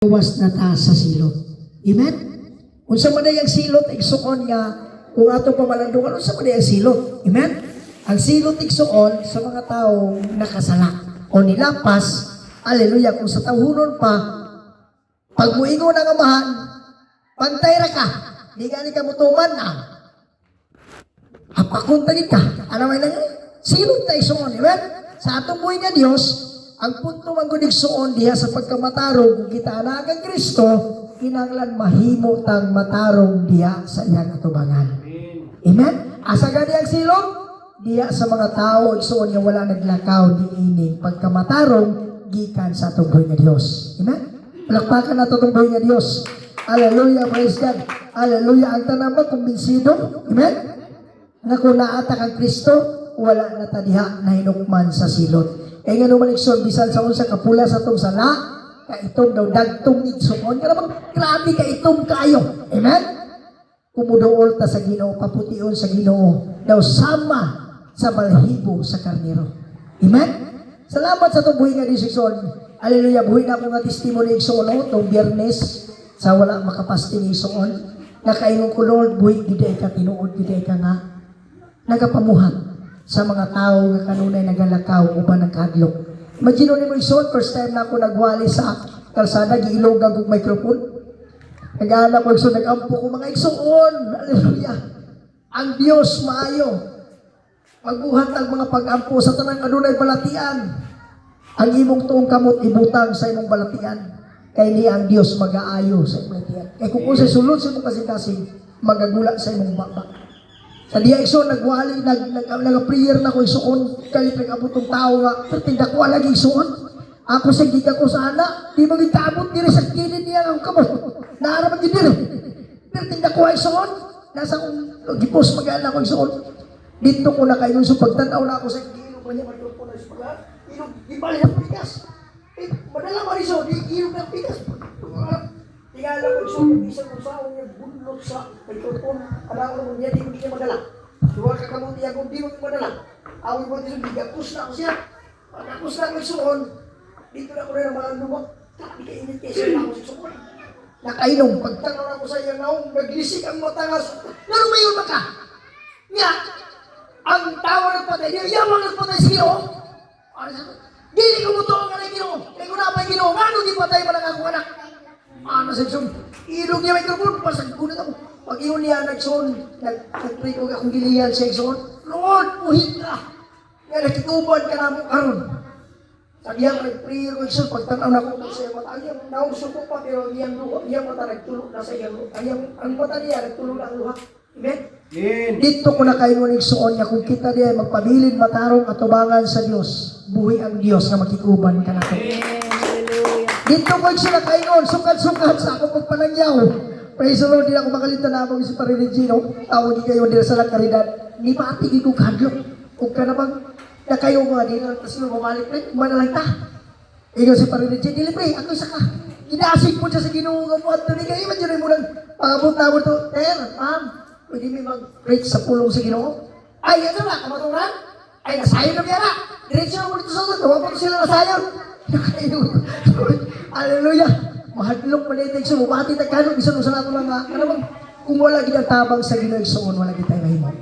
Gawas na ta sa silot. Amen? Unsa man ang silot, igsuon nga, kung ato pamalandungan, unsa man ang silot. Amen? Ang silot igsuon sa mga taong nakasala o nilapas, haleluya, kung sa tawhunon pa, pag muingon ang amahan, pantay ra ka, di gani ka mutuman na. Apakuntagin ka, ano may nang silot na igsuon. Amen? Sa atong buhay nga Diyos, ang punto man gunig suon diha sa pagkamatarong kung kita anagan Kristo, kinahanglan mahimo tang matarong diha sa iyang atubangan. Amen? Asa gani ang silot? Diha sa mga tao igsuon nga wala naglakaw diining pagkamatarong gikan sa atong buhay nga Dios. Amen? Palakpakan nato atong buhay nga Dios. Hallelujah, praise God. Hallelujah, ang tanan ba kumbinsido? Amen? Nga kung naata kang Kristo, wala na ta diha na hinukman sa silot. Kaya nga naman ikson, bisan sa unsa kapula sa itong sala, kaitom daw dagtong igsuon. Kaya naman, grabe kaitom kayo. Amen? Kumudool ta sa Ginoo, papution sa Ginoo, daw sama sa balhibo sa karnero. Amen? Salamat sa itong buhay nga disisyon. Hallelujah, buhay na ako nga testimony igsuon, itong biyernes, sa wala makapasting igsuon. Nakaingon ko, Lord, buhay giday ka, tinuod giday ka nga, nagapamuhat sa mga tao nga kanunay nagalakaw uban ng kadlok. Imagine mo igsoon, first time na ako nagwali sa kalsada, giilogan kong microphone. Nag-aala ko igsoon, nag-ampo ko mga igsoon. Hallelujah. Ang Diyos maayo. Magbuhat ang mga pag-ampo sa tanang kanunay balatian. Ang imong tuong kamot ibutang sa imong balatian. Kaya niya ang Diyos mag-aayo sa imong balatian. Kaya kung sa sulod sa imong kasing-kasing, magagula sa imong baba. Sa diya igsoon, nagwali, nag-prayer na ko igsoon, kahit nag-abot ng tao nga, pero tindak ko lagi igsoon. Ako sa gika ko sa anak, di mag-itabot diri sa kilid niya ang kamot. Naaraman din diri. Pero tindak ko igsoon, nasa gipos mag-aala ko igsoon. Dito ko na kayo, so pagtanaw na ako sa gilog ko niya, maglupo na sa paglaan, ilog, ibalik ang pikas. Madala ko igsoon, ilog ng pikas. Tingala ko igsoon, isang usaw niya, bunlot sa mikrofon, alam ko niya, di ko niya madala. Suwa ka kamot niya kung di mo madala. Awin mo dito, gigapos na ako siya. Pagkapos na ako igsoon, dito na ako rin ang mga lumot. Di ka init kayo siya na ako igsoon. Nakainom, pagtanaw na ako sa iya naong, naglisik ang matangas. Nalumayon ba ka? Nga, ang tawa nagpatay, yaman nagpatay sa Ginoo. Dili ko mo to ang anay Ginoo. Kaya ko na pa yung Ginoo, ano di patay pa lang akong anak? Ano sa igsoon? Ilog niya microphone, pasag ko na ako. Pag iyon niya nagsoon, nag-pray ko akong gilihan sa igsoon, Lord, muhit ka. Nga nakituban ka na mo karon. Sabihan ko nag-prayer ko igsoon, pagtanaw na ko sa iyang mata. Ayang nauso ko pa, pero iyang mata nagtulog na sa iyang luha. Ang mata niya nagtulog na ang luha. Amen? Dito ko na kayo ng igsoon niya, kung kita niya magpabilin matarong atubangan sa Diyos, buhay ang Diyos na makikuban ka na ito. Dito ko sila kaingon, sukat-sukat sa akong pagpanangyaw. Praise the Lord, di ako makalita na ako si Paririgino. Tawag di kayo din sa lakaridad. Di ba atigin ko kadlok? Huwag ka na bang na kayo mga di na tapos yung mamalik na, manalang ta. Ikaw si Paririgino, dili pre, ako isa ka. Inaasig po siya sa ginuunga mo at tuloy kayo. Imagine mo lang, pangabot na mo ito. Ma'am, pwede may mag-preach sa pulong sa Ginoo. Ay, ano na, kamaturan? Ay, nasayon na biyara. Diretso na mo dito sa ulit. Huwag po sila nasayon. Hallelujah. Mahadlok palitig sa bumati tagkano bisan usa nato lang nga kanang kung wala gid ang tabang sa Ginoo igsoon wala gid tay mahimo.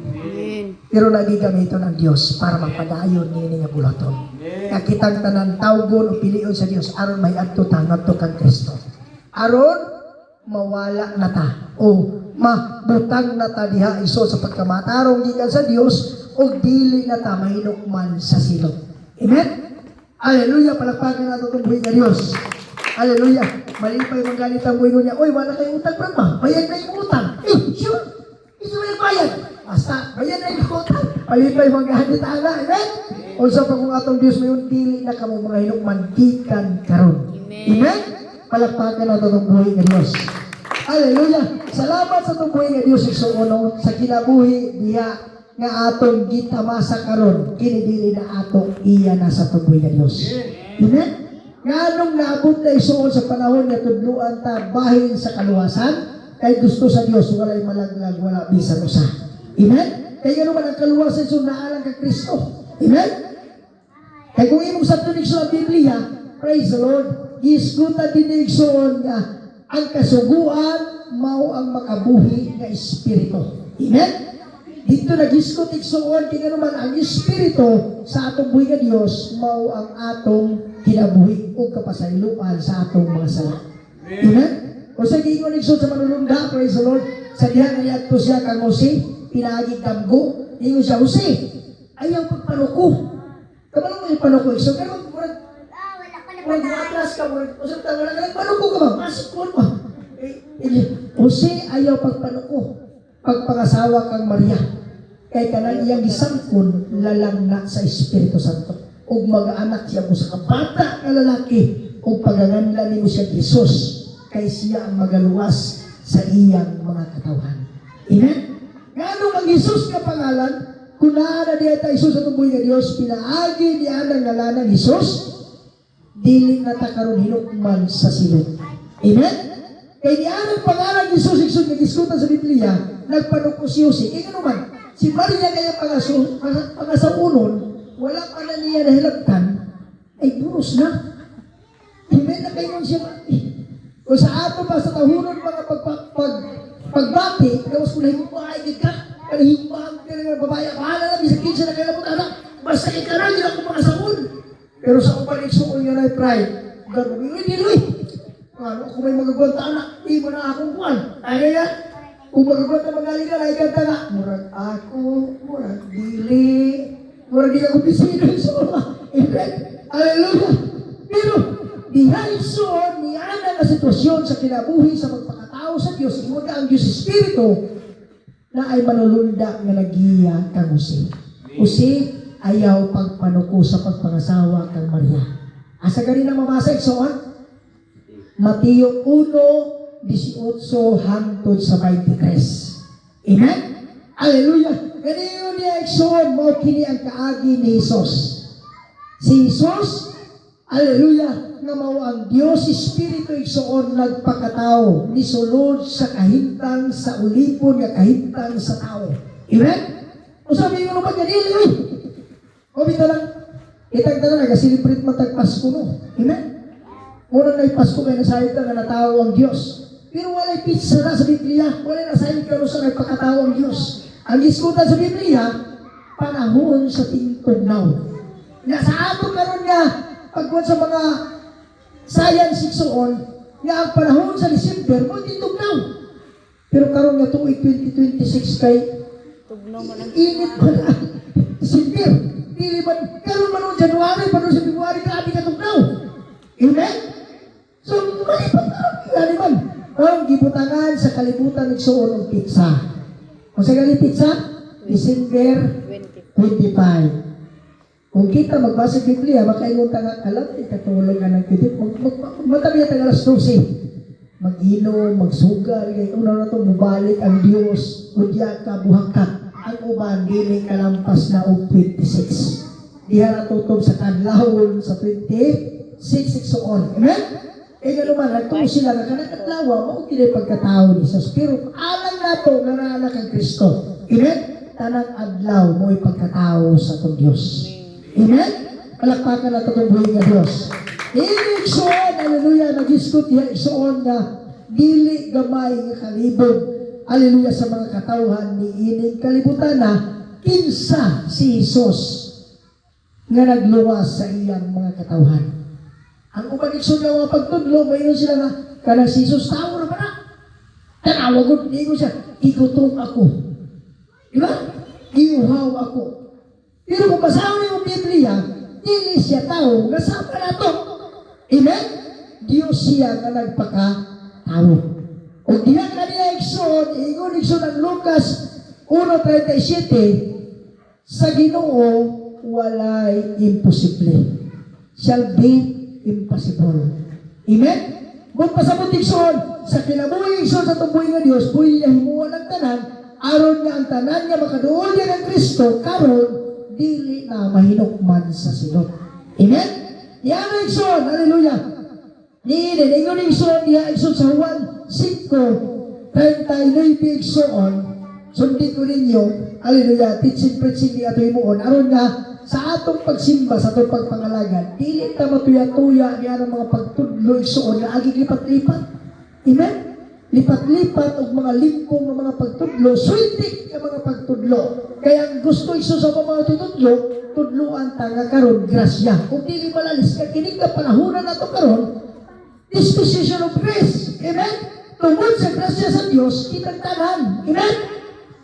Pero nagigamiton ang Dios para magpadayon niini nga bulaton. Nga kitang tanan tawgon o pilion sa Dios aron may adto ta ngadto kang Kristo. Aron mawala na ta o mabutang na ta diha iso sa pagkamatarong gikan sa Dios o dili na ta mahinukman sa silot. Amen. Hallelujah, palakpakan nato itong buhay ng Diyos. Hallelujah. Malipay mang ganit ang buhay niya. Uy, wala kayong utang pa ba? Bayad na yung utang. Sure. Ito yung bayad. Basta, bayad na yung utang. Malipay mang ganit ang amen? Also, pag kung atong Diyos mayon, dili na kamo mga hinukman, gikan karon. Amen? Palakpakan nato itong buhay ng Diyos. Hallelujah. Salamat sa itong buhay ng Diyos. Sa kinabuhi, diha nga atong gitamasa karon kinidili na atong iya na sa tuboy nga Dios. Amen? Nganong naabot na isuon sa panahon nga tudluan ta bahin sa kaluwasan kay gusto sa Dios walay malaglag wala bisan usa. Amen? Kay gano man ang kaluwasan so naalang ka Kristo. Amen? Kay kung imong sa tunig sa Biblia, praise the Lord. gisgutan din igsoon nga ang kasuguan mao ang makabuhi nga espiritu. Amen? Dito nagisgot igsoon kaya naman ang espiritu sa atong buhi nga Dios mao ang atong kinabuhi o kapasayloan sa atong mga sala. Amen? O sa giingon igsoon sa manulunda, praise the Lord, sa diha nga niadto siya kang Jose, pinaaging damgo, ingon siya, Jose, ayaw pagpanuko. Kabalo mo yung panuko igsoon, kaya murag atras ka, usap ka, wala panuko ka ba? Masok mo ba? Jose, ayaw pagpanuko. Pagpangasawa kang Maria, kay kanang iyang gisangkon lalangna sa Espiritu Santo. Ug mag-anak siya mo sa kabata nga lalaki, ug paganganlan nimo siya Jesus, kay siya ang magaluwas sa iyang mga katawan. Amen? Ngano ang Jesus nga pangalan, kung naana diya ta Jesus sa tuboy nga Dios, pinaagi niya ang ngalanan Jesus, dili na ta karon hinukman sa silid. Amen? Kay niya ang pangalan ni Jesus, nga gisgutan sa Biblia, nagpanuko si Jose. Kaya naman, si Maria kaya pangasaunon, wala pa na niya nahilagtan, ay buros na. Hindi na kayo siya. O sa ato pa sa tahunan mga pagbati, tapos kung nahimumahay ka, kanihimumahan ka ng babae, bahala na, bisag kinsa na kaya mo anak, basta ikaral, yun ako pangasaon. Pero sa upanig suon yun ay pride, gano'n, hindi. Ano, kung may magagwanta anak, di mo na akong kuwan. Kaya kung magagwanta magaling ka, ay kanta nga, murag ako, murag dili, murag di ako bisino sa mga. Amen? Hallelujah! Pero, dahil soon, niana na sitwasyon sa kinabuhi sa magpakatao sa Diyos, imuda ang Diyos Espiritu, na ay manulunda nga nagiya kang Jose. Jose, ayaw pagpanuko sa pagpangasawa kang Maria. Asa gani na mamasay, soon? Mateo 1:18 hangtod sa 23. Amen? Hallelujah! Ganyan niya iksoon mo kini ang kaagi ni Jesus. Si Jesus, hallelujah, nga mao ang Dios Espiritu iksoon nagpakatao ni sulod sa kahintang sa ulipon nga kahintang sa tao. Amen? O sabi mo naman ganili, o bito lang, itagda na nag-celebrate matag Pasko no. Amen? Muna na ipasko kayo nasayit na natao ang Diyos. Pero wala'y pizza na sa Biblia. Wala'y nasayit ka sa nagpakatao ang Diyos. Ang iskutan sa Biblia, panahon sa tingtugnaw. Nga sa ato karon nga, pagkuhan sa mga science iksoon, nga ang panahon sa December, mo tingtugnaw. Pero karon nga tuig 2026 kay init pa na. December. Dili man, karon man January, pa sa February, grabe ka tugnaw. Amen? So, malipat na naman. Ang gibutangan sa kalibutan ng suon ng pizza. Kung sa gali pizza, December 25. Kung kita magbasa ng Biblia, makaingon ka nga, alam, ikatulog ka ng kidip. Magtabi at alas 12. Mag-inom, magsugal, una na itong mubalik ang Diyos, udya ka, buhangkat. Ang uban, dili kalampas na og 26. Diha natutob sa kadlawon sa 26 iksoon. Amen? E gano'n man, nagtuo sila na kanakatlawa, maugilay pagkatao ni Jesus. Pero alam na ito, naranak ang Kristo. Amen? Tanang adlaw mo pagkatao sa itong Diyos. Amen? Palakpakan na itong buhay nga Diyos. Iksoon, hallelujah, nag-iskot niya iksoon na dili gamay nga kalibog. Hallelujah, sa mga katawhan ni ining kalibutan na kinsa si Jesus nga nagluwas sa iyang mga katawhan. Ang umanikson nga mga pagtudlo, mayroon sila nga, kanang si Jesus, tao na ba na? Tanawagod, hindi ko siya, igutom ako. Diba? Iuhaw ako. Pero kung basahin mo yung Biblia, dili siya tao, nasama na ito. Amen? Diyos siya nga nagpaka-tao. O diyan ka niya ikson, ingon ikson ng Lucas 1:37, sa Ginoo, walay imposible. Shall be impossible. Amen? Kung pasabot ikson, sa kinabuhi ikson sa tumbuhi nga Diyos, buhi niya himuan ang tanan, aron nga ang tanan niya makaduol niya ng Kristo, karon dili na mahinukman sa silot. Amen? Yan ang ikson, hallelujah. Niinin, ingon ikson, niya ikson sa Juan 5:39 ikson, sundin ko ninyo, hallelujah, teaching, preaching ni ato himuon, aron nga sa atong pagsimba, sa atong pagpangalagan, dili ta matuya-tuya niya ang mga pagtudlo igsuon na agi lipat-lipat. Amen? Lipat-lipat og mga limpong ng mga pagtudlo, sultik ng mga pagtudlo. Kaya ang gusto iso sa mga tutudlo, tudluan ta nga karon grasya. Kung dili malalis ka kining ka panahonan nato karon, disposition of grace. Amen? Tungod sa grasya sa Dios, kitang tanan. Amen?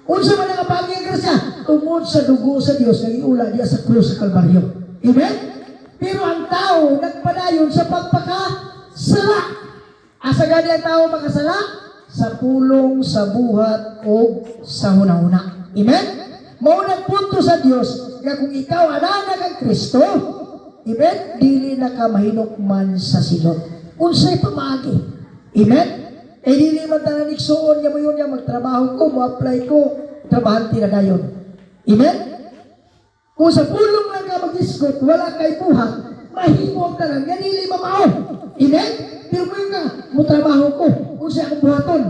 Unsa man ang apagi ang grasya? Tungod sa dugo sa Dios nga giula diya sa krus sa Kalbaryo. Amen? Pero ang tao nagpadayon sa pagpakasala. Asa gani ang tao makasala? Sa pulong, sa buhat, o sa hunahuna. Amen? Maunang punto sa Dios nga kung ikaw anana kang Kristo, amen? Dili na ka mahinukman sa silot. Unsay pamaagi. Amen? Eh dili man tanan igsuon nga mo yun nga magtrabaho ko, mo-apply ko, trabahanti na dayon. Amen? Kung sa pulong lang ka mag-isgot, wala kay buhat, mahimo ka lang, nga dili mamao. Amen? Pero kung ka, mo-trabaho ko, kung siya akong buhaton,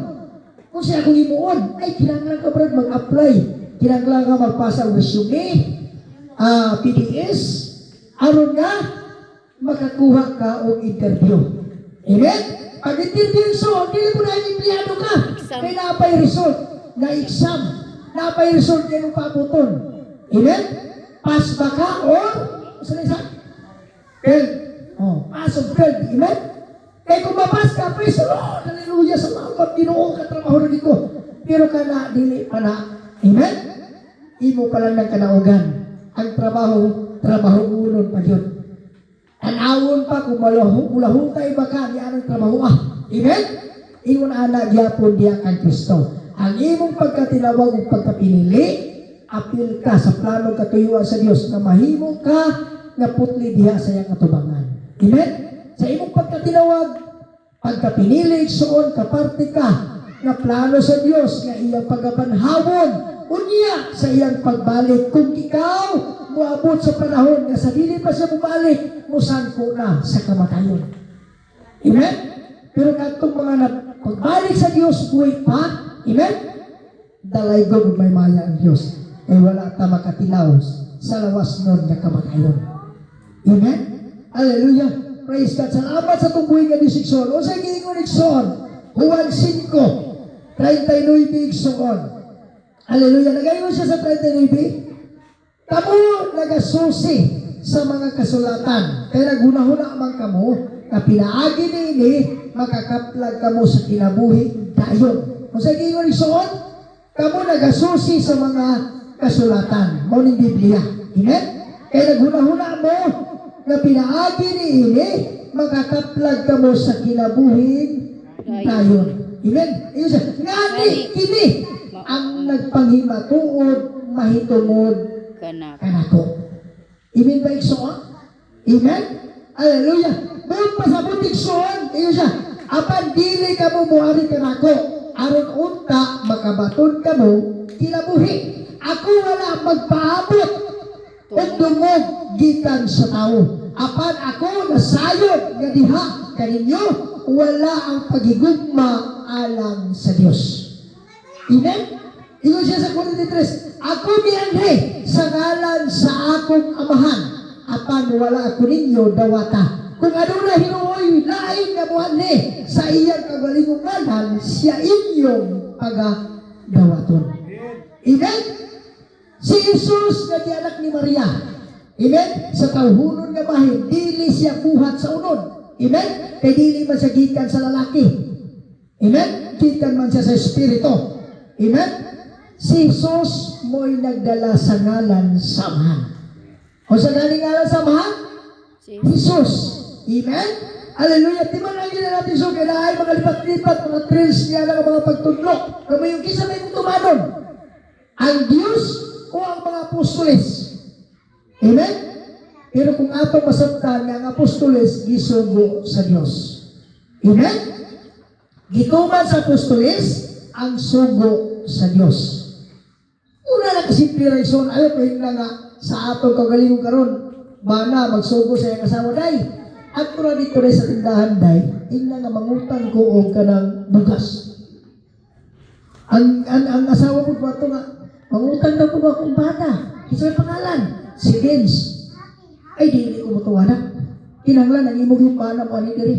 kung siya akong imuon, ay kinanglan ka brad mag-apply, kinanglan ka magpasa ang resume, PDS, aron nga, makakuha ka o interview. Amen? Pag interview so, dili mo na empleyado ka. May napay result na exam. Napay result yan yung pabuton. Amen? Pass ba ka or saan isa? Fail. Oh, pass or fail. Amen? Kaya kung mapas ka, praise the Lord. Hallelujah. Salamat. Ginoong katrabaho na dito. Pero ka na, dili pa na. Amen? Imo pa lang ng kanaugan. Ang trabaho unod pa yun. Anawon pa kung mulahutay ba ka di anong trabaho Amen? Ingon ana gyapon diya kang Kristo. Ang imong pagkatinawag ug pagkapinili, apil ka sa plano katuyuan sa Dios na mahimo ka nga putli diha sa iyang atubangan. Amen? Sa imong pagkatinawag, pagkapinili suon kaparte ka nga plano sa Dios nga iyang pagabanhawon unya sa iyang pagbalik. Kung ikaw moabot sa panahon nga sa dili pa siya bumalik, musangko na sa kamatayon. Amen? Pero katong mga pagbalik sa Dios buhay pa, amen? Dalay God may maya ang Dios. Kaya wala ta makatilaw sa lawas nun na kamatayon. Amen? Hallelujah. Praise God. Salamat sa tumbuhin nga disikson. O sa giingon ikson, Juan 5, 39 ikson. Hallelujah. Nagayon siya sa 39. Kamu nagasusi sa mga kasulatan. Kaya naghunahuna man kamo, na pinaagi ni makakaplag kamo sa kinabuhi dayon. Kung sa gingon isuon, kamu nagasusi sa mga kasulatan. Mao ning Biblia. Amen? Kaya naghunahuna mo, na pinaagi ni makakaplag kamo sa kinabuhi dayon. Amen? Iyon siya. Ngani, kini, ang nagpanghimatuod, mahitungod, kanako. Amen ba iksoon? Amen? Hallelujah. Doon pa sa butik soon, iyo siya, apan dili ka mo muari kanako, aron unta makabaton ka mo, kinabuhi. Ako wala magpaabot o dumog gikan sa tao. Apan ako nasayod nga diha kaninyo, wala ang pagigugma alang sa Dios. Amen? Ingon siya sa 43, ako mianhe sa ngalan sa akong amahan, apan wala ako ninyo dawata. Kung ano na hinuoy, lain nga muanhe sa iyang kagalingong ngalan, siya inyong pagadawaton. Amen? Si Jesus nga di anak ni Maria. Amen? Sa tawhunon nga bahin, dili siya buhat sa unod. Amen? Kay dili man siya gikan sa lalaki. Amen? Gikan man siya sa espiritu. Amen? Si Jesus mo'y nagdala sa ngalan samahan. O sa galing ngalan samahan? Jesus. Amen? Hallelujah. Di man lagi na natin so, kaya ay mga lipat-lipat, mga trails niya ng mga pagtudlok. Kamo yung kisa may tumanon. Ang Diyos o ang mga apostoles. Amen? Pero kung atong masabtan nga ang apostoles, gisugo sa Diyos. Amen? Gituman sa apostoles, ang sugo sa Diyos. Una lang kasi pirayson, ayaw pa na nga sa atong kagalingon karon, bana magsugo sa iyang asawa day. At mula dito rin sa tindahan day, ina nga mangutang ko o ka ng bugas. Ang asawa mo ba ito nga, Mangutang daw ko ba akong bata? Isa may pangalan, si Vince. Ay, di ko matuwanak. Kinanglan, nangimog yung bana mo, ani diri.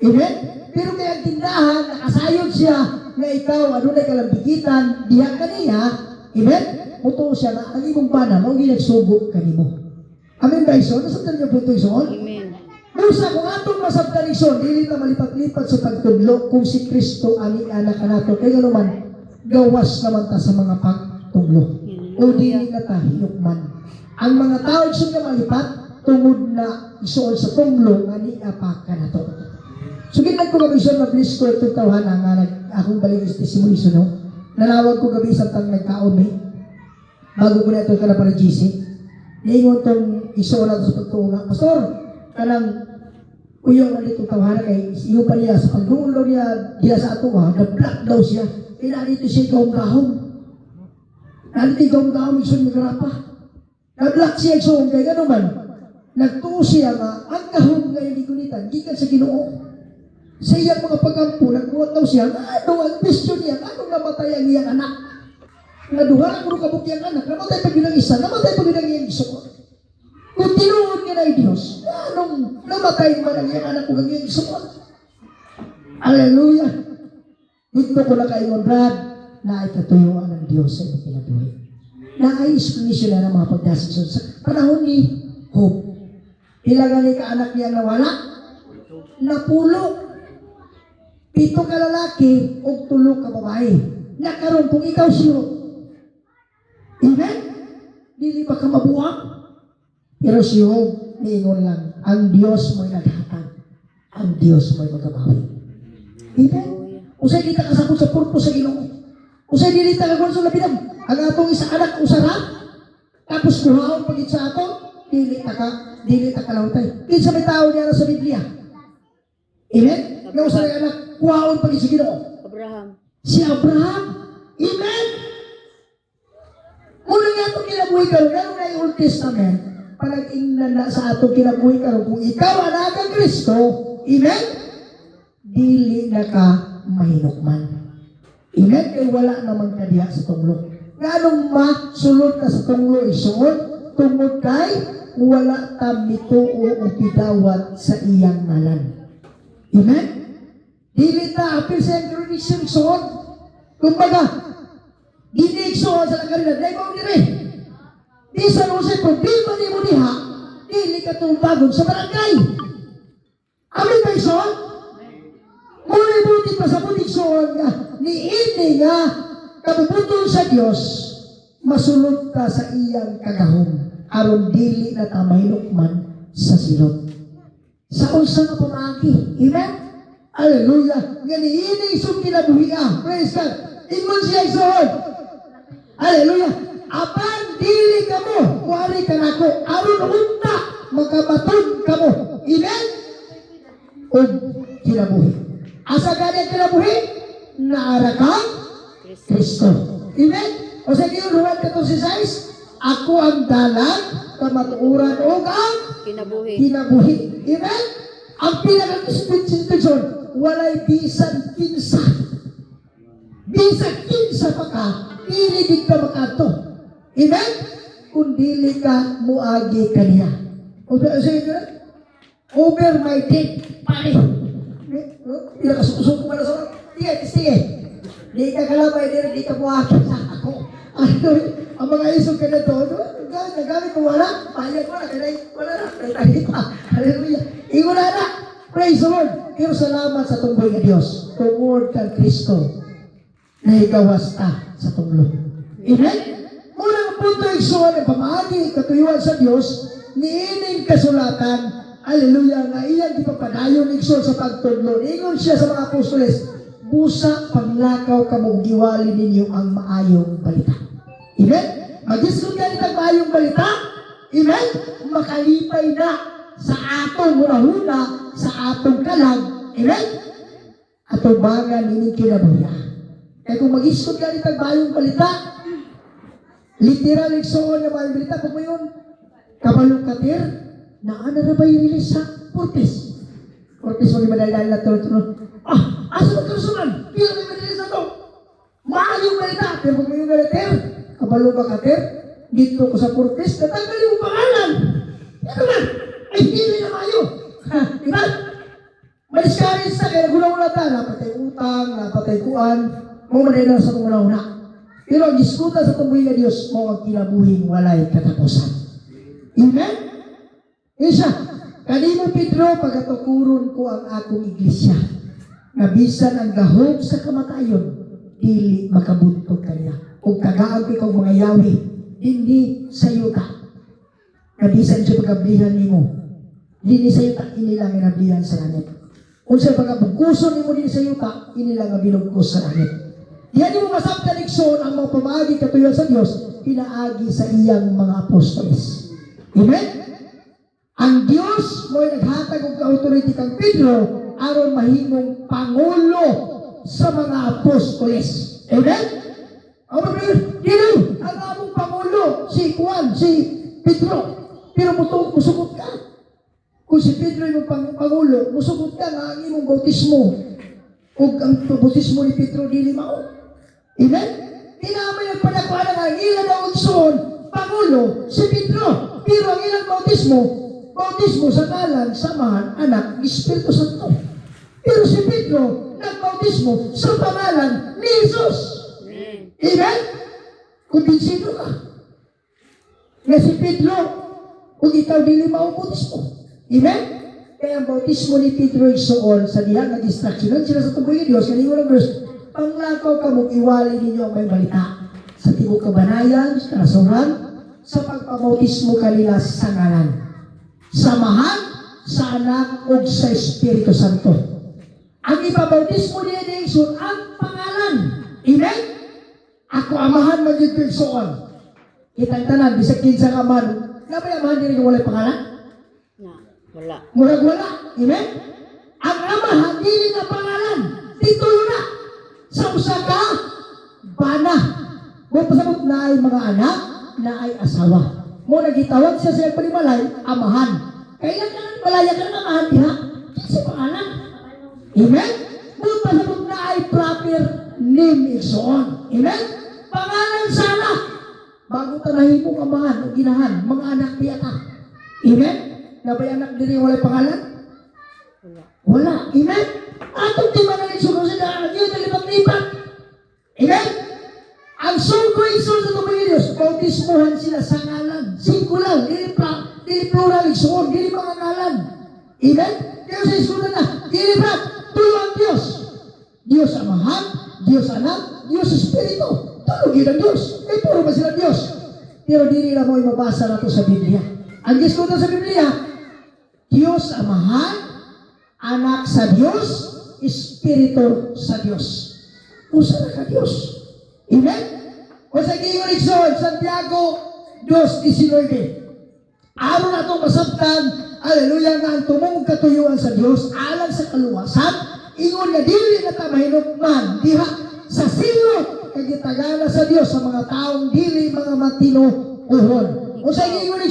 Amen? Pero kaya ang tindahan, nakasayod siya na ikaw, ano na kalambigitan, diha ka niya, amen? Muto siya na, ang imong bana, mao ginagsugo ka nimo. Amen ba ison? Nasabtan niyo po ito ison? Amen. Musa, kung atong masabtan ison, dili ta malipat-lipat sa pagtudlo kung si Kristo ani anak ka nato. Kaya naman, gawas naman ta sa mga pagtudlo. O dili na ta hinukman. Ang mga tao siya nga malipat, tungod na isuon sa tunglo nga ni apa ka nato. So ginag ko gabi siya na-bless ko itong tawanan nga akong balik is testimony no. Nalawag ko gabi sa tang nagkaon ni. Bago ko na ito ka na para GC. Niingon tong isuon na sa pagtuunga. Pastor, kanang uyong na dito tawanan kay iyo pa niya sa pagdulo niya diya sa ato ha, na-black daw siya. Kaya dito siya gahong-gahong. Nandito gahong-gahong isuon ng grapa. Na-black siya isuon kay gano'n man. Nagtuo siya nga, ang gahong ngayon ni Gunitan, gikan sa Ginoo. Sa iyang mga pagkampo, nagbuhat daw siya, ano ang question niya, anong namatay ang iyang anak? Naduha, kung kabuk iyang anak, namatay pa ginang isa, namatay pa ginang iyang isuko. Kung tinuod niya na Diyos, anong namatay man ang iyang anak kung ang iyang isuko? Hallelujah! Dito ko na kaingon, Brad, na ikatuyuan ng Diyos sa iyong kinabuhi. Naayos ko ni siya na mga pagdasin sa panahon ni Hope. Ilagan ni ka-anak niya nawala, napulo. 7 ka lalaki o 3 ka babae. Nakaroon kung ikaw siyo. Amen? Dili ba ka mabuang? Pero siyo, niingon lang, ang Diyos mo'y naghatag. Ang Diyos mo'y magabawi. Amen? Usay di ta kasakot sa purpose sa Ginoo. Usay di ta kagwan sa labinam. Ang atong isa anak usara, tapos kuhaon pagit sa ato, dili ta kalawtay. Kinsa may tao niya sa Biblia? Amen? Nga usa nga anak, kuhaon pagit sa Ginoo. Abraham. Si Abraham. Amen? Muna nga itong kinabuhi karon, gano'n na yung Old Testament, panag-ingnan na sa atong kinabuhi karon, kung ikaw anak ng Kristo, amen? Dili na ka mahinukman. Amen? Kaya wala naman ka diha sa tunglo. Ganong masulod ka sa tunglo isuon, tungod kay wala ta mituo o pidawat sa iyang ngalan. Amen? Dili ta apil sa iyang jurisdiction isuon. Kumbaga, dili isuon sa nagkarina, dahil mo nire. Di sa Jose, problema ni mo diha, dili ka tumbagod sa barangay. Amin ba isuon? Muna buti pa sa buti isuon nga, ni ini nga, kabubutol sa Diyos, masulod ka sa iyang kagahong, aron dili na tamayinukman sa silot. Sa unsa nga pamagi, amen? Hallelujah! Ganiini isong kinabuhian, praise God! Ingon siya isuon, hallelujah! Apan dili ka mo, kuwari ka nako, aron unta, makabatod ka mo, amen? O kinabuhi. Asa ganyan kinabuhi? Naara kang Kristo. Amen? O sa iyo, Juan 14:6, ako ang dalan, kamatuuran o ang Kinabuhi. kinabuhi. Amen? Ang pinaka-institution, walay bisan kinsa. Bisan kinsa pa ka, inidig ka makato. Amen? Kung dili ka muagi kaniya. O sa iyo, over my dead, pare. Pinakasukusok ko pala sa sige. Di ka kalabay din, di ka buhaki sa ako. Ano, ang mga isog ka na to, nagamit mo wala, pahayag ko na, wala na, tayo pa. Hallelujah. Wala na. Praise the Lord. Pero salamat sa tungboy ng Diyos. Tungod kang Kristo na igawas ta sa tunglo. Amen? Muna ang punto igsuan ng pamahagi, katuyuan sa Diyos, niining kasulatan, hallelujah, nga iyan di papadayon igsuan sa pagtudlo. Ingon siya sa mga apostoles, busa paglakaw kamo giwali ninyo ang maayong balita. Amen? Mag-isod ka nitang maayong balita. Amen? Makalipay na sa atong huna-huna, sa atong kalag. Amen? Atubangan nining kinabuhi. Kaya kung mag-isod ka nitang maayong balita, literal igsoon na maayong balita, kung mayon, kabalong katir, na na ba yung release sa Portis? Portis mo ni madaldal na tulad-tulad. Asa magkarusunan? Kaya may madalis na to. Maayong balita. Pero kung may balita, kabalo ba kater? Dito ko sa purpose, natanggalin mo pangalan. Ano ba? Ay, hindi na mayo. Ha, di ba? Ma-discourage sa kaya gula-gula ta, napatay utang, napatay kuan, mo manay sa una-una. Pero ang diskuta sa tumbuhin na Diyos, mo ang kinabuhing walay katapusan. Amen? Isa, kanino Pedro, pagkatukuron ko ang akong iglesia. Nabisan ang gahom sa kamatayon, dili makabuntog kanya. Kung kagaag ikaw mga yawi, hindi sa yuta. Nabisan siya pagablihan ni mo. Hindi sa yuta, inilang inablihan sa langit. Kung siya pagkabukuson ni mo din sa yuta, inilang binugkos sa langit. Yan yung masabta Nixon ang mga pamaagi katuyan sa Diyos, pinaagi sa iyang mga apostoles. Amen? Ang Diyos mo'y naghatag og ka-authority kang Pedro aron mahimong pangulo sa mga apostoles. Amen? Dili, ang among pangulo, si Juan, si Pedro. Pero musugot ka. Kung si Pedro yung pangulo, musugot ka nga ang imong bautismo. O ang bautismo ni Pedro, dili mao. Amen? Tinamay ang panakuha nga, ang ilan na unson, pangulo, si Pedro. Pero ang ilang bautismo sa kalan, samahan, anak, Espiritu Santo. Pero si Pedro, nagbautismo sa pangalan ni Jesus. Amen? Kumbinsido ka. Nga si Pedro, kung ikaw dili maubautismo. Amen? Kaya ang bautismo ni Pedro igsoon sa diha nga distraction sila sa tuboy ni Dios kanino lang verse panglakaw ka mo iwali ninyo ang may balita sa tibok kabanayan sa kasuran sa pagpabautismo kanila sa ngalan samahan sa anak ug sa Espiritu Santo. Ang ipabautismo niya ni Jesus ang pangalan. Amen? Ako amahan man yung igsoon. Kitang tanan bisag kinsa ka man. Nabay amahan din nga walay pangalan? Wala. Murag wala. Amen? Ang amahan, dili na pangalan. Titulo na. Sa usa ka, bana. Kung pasabot na ay mga anak, na ay asawa. Mo nagitawag siya sa panimalay, amahan. Kailan ka nang malaya ka ng amahan diha? Kasi pangalan. Amen? Kung pasabot na ay proper name igsoon. Amen? Pangalan sana. Bago tanahin mong amahan o ginahan, mga anak diya ka. Amen? Na ba'y anak diri walay pangalan? Wala. Wala. Amen? Atong di man nalit sunod sila, yun nalipat-lipat. Amen? Ang sungkoy sa tumingin Diyos, bautismuhan sila sa ngalan. Singko lang, dili plural, igsoon, dili mga ngalan. Amen? Kaya sa iskuna na, dili ba, tulo ang Diyos. Diyos Amahan, Diyos Anak, Diyos Espiritu. Tulog yun ang Diyos. Eh, puro ba sila Diyos? Pero dili na mo mabasa na ito sa Biblia. Ang Diyos ko sa Biblia, Diyos Amahan, Anak sa Diyos, Espiritu sa Diyos. Usa na ka Diyos. Amen? O sa Gingon Santiago 2:19. Aron na itong masabtan, aleluya nga ang tumong katuyuan sa Diyos, alang sa kaluwasan, ingon nga dili na tamahinukman, diha sa silot, kagitagana sa Diyos sa mga taong dili mga matinuuhon. O sa Gingon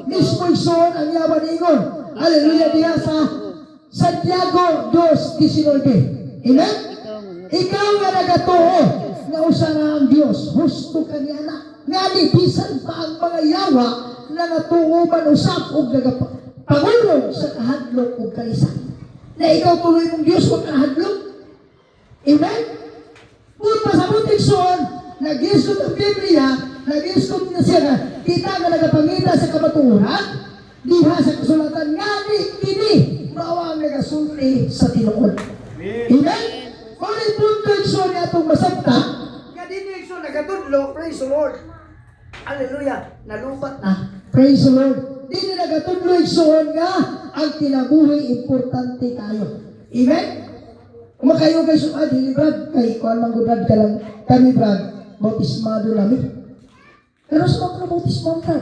mismo igsoon ang yaman ingon. Aleluya diha sa Santiago 2:19. Amen? Ikaw nga nagatuo nga usa na ang Dios, husto ka niya na. Nga bisan pa ang mga yawa na natuo man usap og nagapangulong sa kahadlok ug kalisan. Na ikaw tuloy mong Dios wag kahadlok. Amen? Kung pasabot igsoon, nag-isot ang Biblia, nag-isot na siya na kita nga nagapangita sa kamatuoran, diha sa kasulatan nga kini mao ang nagasulti sa tinuod. Amen? Kung yung punto igsoon niya itong masabta, nga din yung igsoon nagatudlo, praise the Lord. Hallelujah, nalubat na. Praise the Lord. Di na nagatudlo igsoon nga ang kinabuhi importante kayo. Amen? Kumakayo kayo sa dili Brad, kay kuan man Brad ka lang kami Brad, bautismado namin. Pero sa mga bautismo ka,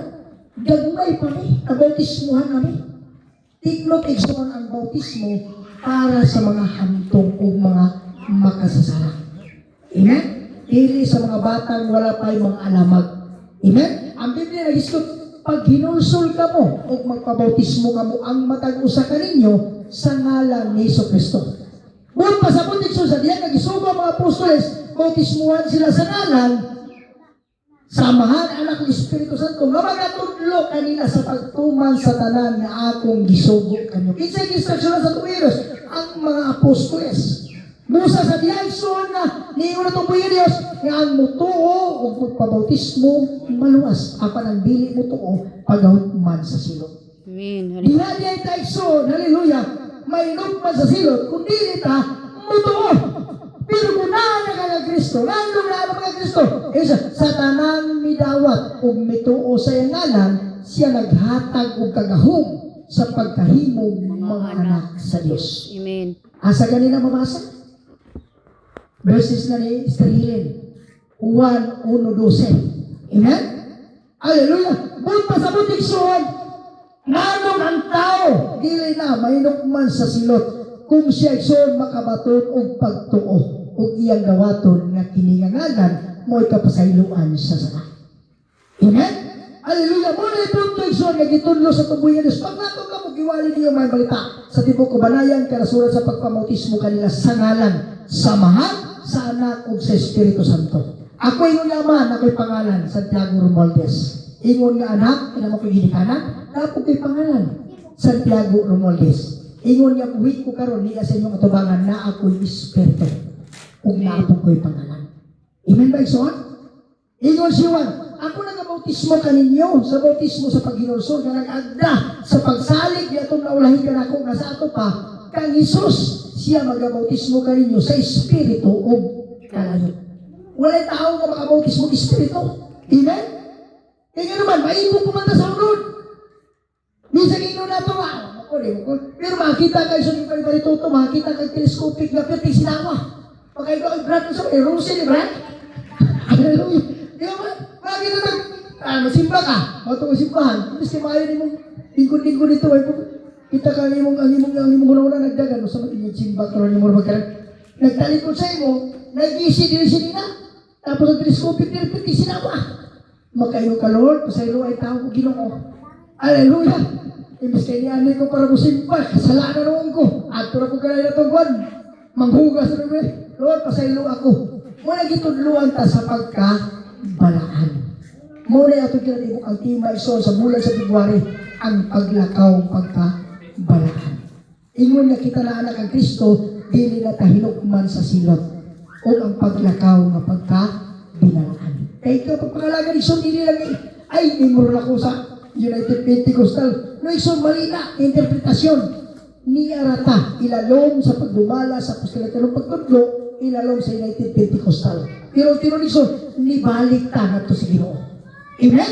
gagmay pa ni, bautismuhan namin. Tiklot igsoon ang bautismo para sa mga hantong o mga makasasala. Amen? Dili sa mga batang wala pa'y mga alamag. Amen? Ang Biblia nag-istot, pag hinulsol ka mo o magpabautismo ka mo, ang matag-usa ka ninyo sa ngalan ni Jesucristo. Kung pasabot ito sa diyan, nag-isugo ang mga apostoles, bautismuhan sila sa ngalan Samahan anak ng Espiritu Santo nga magatudlo kanila sa pagtuman sa tanan nga akong gisugo kanyo. Kinsay instruksyon sa tuwiros ang mga apostoles. Musa sa diayson na niingon na tubuyan Dios nga ang mutuo ug pagpabautismo maluwas apan ang dili mutuo pagawit man sa silot. Amen. Diha diay taigson, haleluya, may man sa silot kung dili ta mutuo. Pero kung naana ka ng Kristo, nandun na mga Kristo, sa tanang midawat ug mituo sa iyang ngalan, siya naghatag og kagahom sa pagkahimong mga anak sa Dios. Amen. Asa ganina mabasa? Verses na ni Estrilin 1:1-12. Amen? Hallelujah! Buong pasabot igsoon, nanong ang tao, dili na mainukman sa silot, kung siya igsoon makabaton og pagtuo ug iyang gawaton nga kininganganan mo'y kapasayloan sa sana. Amen? Hallelujah! Muna punto igsoon nga gitudlo sa tubuyan Dios. Pag nato ka mo giwali niyo may balita sa tibok kabanayan kanasurat sa pagpamautismo kanila sa ngalan samahan sa anak ug sa Espiritu Santo. Ako ingon nga man, ako'y pangalan, Santiago Romualdez. Ingon nga anak, ina mo ko'y ginikanan, ako ko'y pangalan, Santiago Romualdez. Ingon nga buhit ko karon niya sa inyong atubangan na ako'y Espiritu. Ug na ko'y pangalan. Amen ba igsoon? Ingon si Juan, ako nagabautismo kaninyo sa bautismo sa paghinulsol nga nag-agda sa pagsalig di atong naulahin ka nako nga sa ato pa kang Hesus siya magabautismo kaninyo sa Espiritu ug kalayo. Walay tao nga makabautismo ng Espiritu. Amen? Kaya naman, maibog kumanta sa unod. Minsan inon na ito pero makita kayo sa mga parituto, makita kayo telescopic na pati sinawa. Pagkain ko ang brad sa erosion ni brad. Hallelujah. Di ba? Bakit ito? Masimba ka. O ito masimbahan. Tapos kaya ni mong lingkod-lingkod dito. Kita ka ang imong una-una nagdagan. Sa mga inyong simba karoon yung mga magkaroon. Nagtalikod sa imo, nag-isi diri siya nila. Tapos ang telescopic nila pati sinawa. Makayo ka Lord, pasaylo ay tao ko Ginoo. Hallelujah. Imbis kaya niyan ko para musimba. Kasalanan naman ko. At tura ko kanay na tungkon. Manghugas na naman. Lord, pasaylo ako. Muna gitudluan ta sa pagkabalaan. Muna ato kinatibok ang tima iso sa bulan sa February ang paglakaw pagkabalaan. Ingon na kita na anak ang Kristo, dili na tahinukman sa silot o ang paglakaw nga pagkabalaan. Kaya ikaw, pagpangalagan iso, dili lang ay, imuro na ko sa United Pentecostal. No iso, mali na, interpretasyon. Ni arata, ilalom sa pagdumala sa apostolic pagtudlo, ilalom sa United Pentecostal. Pero tinoniso, nibalik ta na ito sa Ginoo. Amen?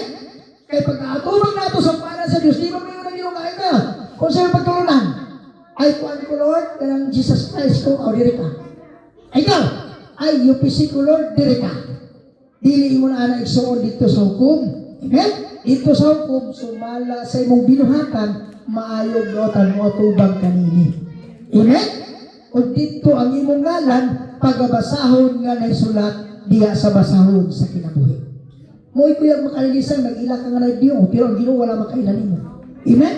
Kaya pagkatulog na ito sa panan sa Diyos, di ba may unang Ginoo ka? Kung sa'yo pagtulunan, ay kuhan ko Lord, kanang Jesus Christ ko, o diri ka. Ikaw, ay UPC ko Lord, diri ka. Dili mo na anak igsoon dito sa hukom. Amen? Dito sa hukom, sumala sa imong binuhatan, maayog dotan mo atubang kanini. Amen? O dito ang imong ngalan, pagabasahon nga naisulat diya sa basahon sa kinabuhi. Mo'y kuya makalilisan, nag-ila ka nga na Diyo, pero ang Ginoo wala makailan mo. Amen?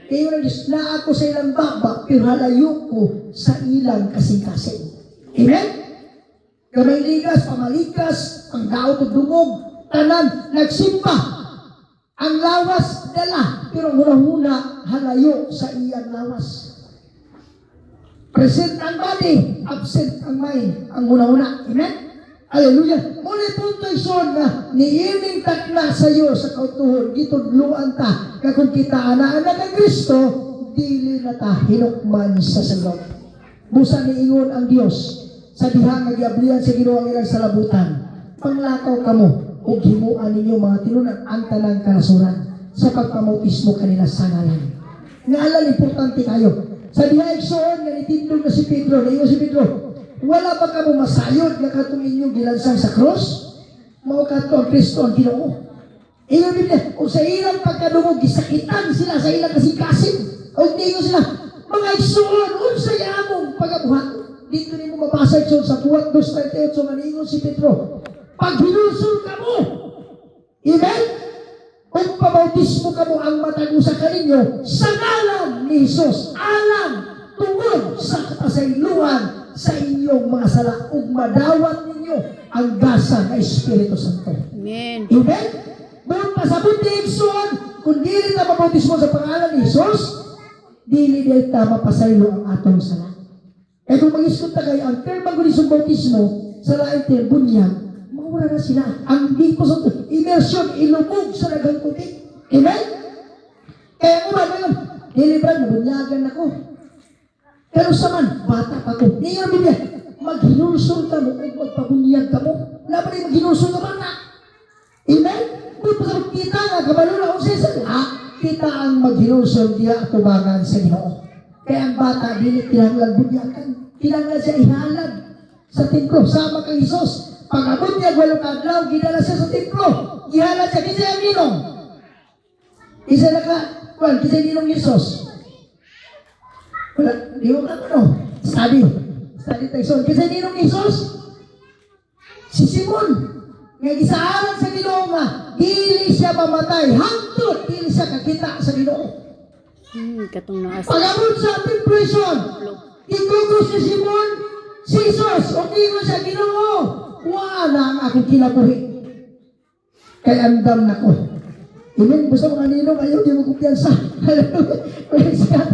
Kayo na Diyos, na ako sa ilang baba, pero halayo ko sa ilang kasing-kasing. Amen? Gamay ligas, pamalikas, ang daot at dumog, tanan, nagsimba. Ang lawas, dala, pero muna-muna, halayo sa iyang lawas. Present ang body, absent ang mind, ang una-una. Amen? Hallelujah. Muli punto ison na niining takna sa iyo sa kautuhon, gitudluan ta, kakung kita na anak ng Kristo, dili na ta hinukman sa sagot. Busa niingon ang Dios sa dihang nagyablian sa Ginoo ang ilang salabutan. Panglakaw kamo, ug himuan ninyo mga tinunan ang tanang kanasuran sa pagpamautismo kanila sa ngalan. Ngalan, importante kayo. Sa diha igsoon nga nitindog na si Pedro, naingon si Pedro, wala ba ka mo masayod nga katong inyong gilansang sa cross? Mao kato ang Kristo ang Ginoo. Ingon Biblia, kung sa ilang pagkadungog, gisakitan sila sa ilang kasing-kasing. O tingo sila, mga igsoon, unsay among pagabuhat. Dito nimo mabasa igsoon sa buhat 2:38 nga niingon si Pedro, pag hinulsol ka mo, amen? Kung pabautismo ka mo ang matagusa kaninyo sa ngalan ni Jesus, alam tungod sa kapasayloan sa inyong mga sala ug madawat ninyo ang gasa ng Espiritu Santo. Amen. Amen? Doon pasabot ni Igsoon, kung dili na mabautismo sa pangalan ni Jesus, dili ta mapasaylo ang atong sala. Kaya kung mag-iskot na kayo, ang term mag-unisong bautismo, sa laing term, bunyag, mawala na sila. Ang di po sa immersion, ilubog sa nagang tubig. Amen? Kaya kung ba, ngayon, nilibran, nabunyagan ako. Pero sa man, bata pa ko. Hindi nga Biblia, maghinulsol ka mo o magpabunyag ka mo. Wala ba rin maghinulsol ka bata? Amen? Kung pa kita nga, kabalula o sila, kita ang maghinulsol diya at tubangan sa Ginoo. Kaya ang bata, dili kinahanglan bunyagan. Kinahanglan siya ihalad sa templo. Sama kay Jesus. Pag-abot niya, walong adlaw, ginala siya sa templo. Ihalad siya. Kasi ang ninong. Isa na ka, kasi ninong Jesus. Wala, di mo ka ano. Study tayo. Kasi ninong Jesus, si Simon, nga gisaaran sa Ginoo nga, dili siya mamatay. Hangtod, dili siya kakita sa Ginoo. Katong naas. Pag-abot sa impression, itugos si Simon, si Jesus, o di ko siya Ginoo. Wala ang akong kinabuhi. Kaya andam na ko. Amen. Basta mga ninong, ayaw di mo kumpiyansa. Hallelujah. Praise God.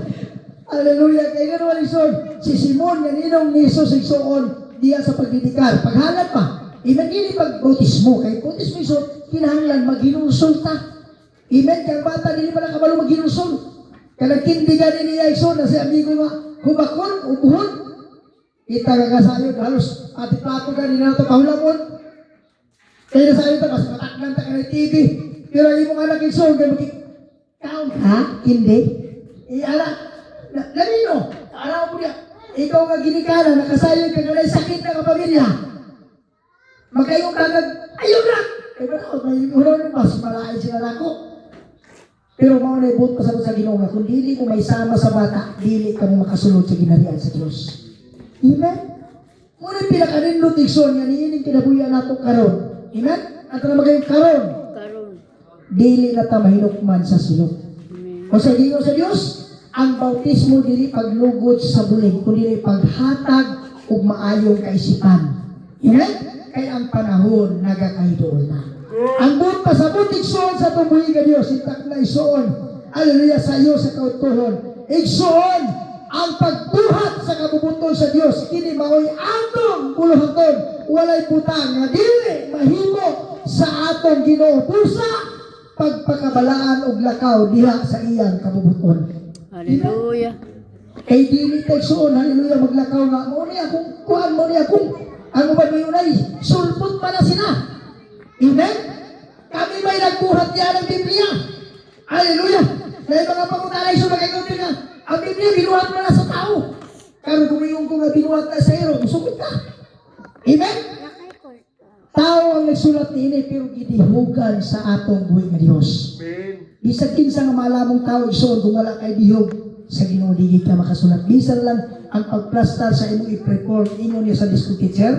Hallelujah. Kaya nga naman isod, si Simon, nga ninong ni Jesus, igsoon, diya sa pagdidikar. Paghalat pa, imagine pag-bautismo. Kaya bautismo isod, kinahanglan maghinulsol ta. Amen. Kaya bata, hindi pa nakabalo maghinulsol. Kaya nagkindigan niya igsoon, na si amigo nga, hubakon, ubuhon. Kita ka kasayod, halos ati plato ka, hindi na ito pahulamon. Kaya nasayo ito, mas mataklan ta ka ng TV. Pero yung mga anak igsoon, kaya count ha? Hindi. Ala, lamino, araw mo niya, ikaw nga ginikala, nakasayod ka na sakit na kapamilya. Magkayong kagad, ayun na! Kaya ba, may ulo mas malaay sila lako. Pero mga naibot pa sa Ginoo nga, kung dili mo may sama sa bata, dili ka mo makasulod sa ginarian sa Diyos. Amen? Muna pinakaninlot igsoon nga, niining kinabuyan nato karon. Amen? At na magayong karon. Karon. Dili na ta mahinukman sa silog. Amen. O sa Ginoo sa Diyos, ang bautismo dili paglugod sa bulig, kundi paghatag ug maayong kaisipan. Amen? Kaya ang panahon nagakahidol na. Ang buong pasabot igsoon sa tumbuhi ka Diyos, itak na igsoon. Hallelujah sa iyo sa kautuhon. Igsoon ang pagbuhat sa kabubuton sa Diyos. Kini maoy atong puluhaton. Walay butang nga dili mahimo sa atong Ginoo. Pusa pagpakabalaan og lakaw diha sa iyang kabubuton. Hallelujah. Kay dili kay igsoon, hallelujah, maglakaw nga. Mo ni akong kuan, mo ni akong ang umabayunay, sulpot pa na sila. Amen? Kami may nagbuhat niya ng Biblia. Hallelujah! Dahil mga pangunalay sa magagawin na, ang Biblia binuhat mo na sa tao. Karon kung yung nga binuhat na sa iyo, musukot ka. Amen? Tao ang nagsulat ni ini, pero gidihugan sa atong buhay ng Diyos. Bisag kinsa nga malamong tao igsoon kung wala kay dihog sa Ginoo dili ka makasulat. Bisan lang ang pagplastar sa imong i-perform ingon niya sa disco teacher,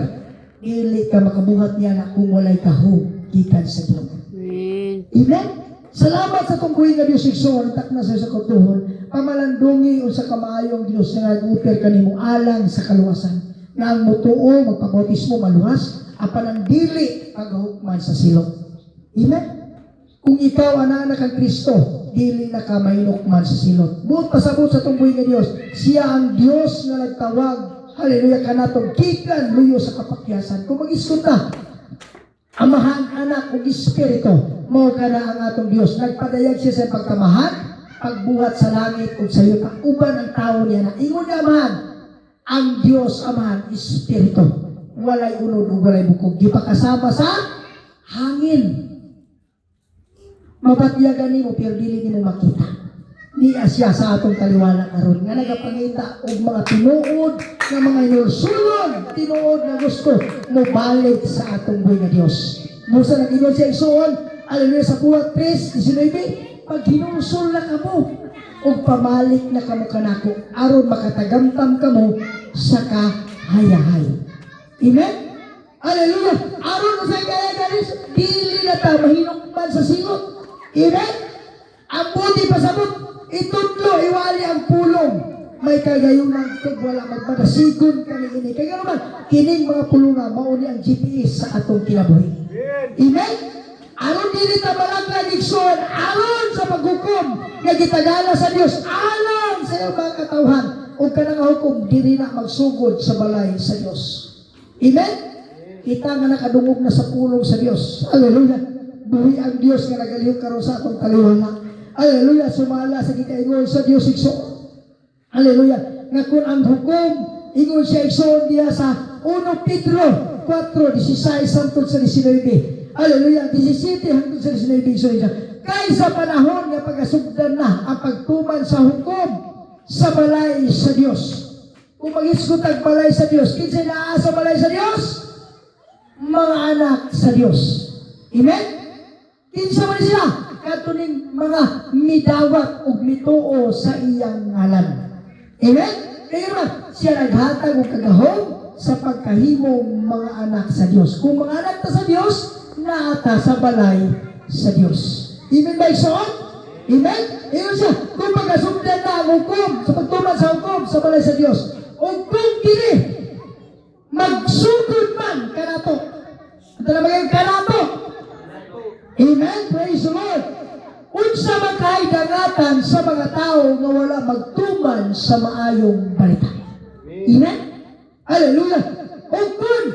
dili ka makabuhat niya na kung walay kahog gikan sa Ginoo. Amen. Amen? Salamat sa tungkuhin nga Diyos igsoon, tak na sa kautuhon, pamalandungi o sa kamaayong Diyos na nag-uper kanimo alang sa kaluwasan. Na ang mutuo, magpabautismo maluwas, apan ang dili paghukman sa silot. Amen? Kung ikaw anak ng Kristo, dili na ka mahinukman sa silot. Buot pasabot sa tungkuhin nga Diyos, siya ang Diyos na nagtawag, hallelujah, kanatong kikan luyo sa kapakyasan. Kung mag-iskot na, amahan, anak, ug espiritu, mo ka na ang atong Diyos. Nagpadayag siya sa pagkamahan, pagbuhat sa langit ug sa iyo. Uban ang tao niya na ingon na amahan, ang Diyos amahan, espiritu. Walay unod ug walay bukog. Di pa kasama sa hangin. Mapatyagan nimo pero dili nimo makita. Niya siya sa atong kaliwala karon nga nagapangita og mga tinuod nga mga inulsulon, tinuod nga gusto mo balik sa atong buhay nga Dios. Musa nag-ingon siya igsoon, hallelujah sa buhat 3:19, pag hinulsul na kamo og pamalik na kamo kanako aron makatagamtam kamo sa kahayahay. Amen. Hallelujah. Aron sa kahayahay dili na ta mahinukman sa silot. Amen. Ang buti pasabot itutlo iwali ang pulong. may kagayunan kag wala magpadasigon kani ini. Kaya naman, kining mga pulunga, mauni ang GPS sa atong kinabuhi. Amen? Aron dili ta balaglag igsoon, aron sa paghukom nga gitagala sa Dios, aron sa iyong mga katawhan, o kanang hukom dili na magsugod sa balay sa Dios. Amen? Kita nga nakadungog na sa pulong sa Dios. Hallelujah. Buhi ang Dios nga nagalihok karon sa atong taliwana. Hallelujah. Sumala sa gikaingon sa Dios igsoon. Hallelujah. Nga kung ang hukom ingon siya igsoon diha sa 1 Pedro 4:16 hangtod sa 19. Hallelujah. 17 hangtod sa 19 igsoon siya. Kay sa panahon nga pagasugdan na ang pagtuman sa hukom sa balay sa Dios. Kung mag-isgot ang balay sa Dios, kinsa naa sa balay sa Dios? Mga anak sa Dios. Amen? Kinsa man sila? Katuning mga midawat ug mituo sa iyang ngalan. Amen? Kaya naman, siya naghatag og kagahom sa pagkahimong mga anak sa Dios. Kung mga anak ta sa Dios, naata sa balay sa Dios. Amen ba igsoon? Amen? Amen siya. Kung pagkasugdan na ang hukom, sa pagtuman sa hukom sa balay sa Dios, o kung kini, magsugod man kanato. Ito na maging kanato. Amen? Praise the Lord. Unsa man kay dangatan sa mga tao nga wala magtuman sa maayong balita. Amen? Hallelujah. O kung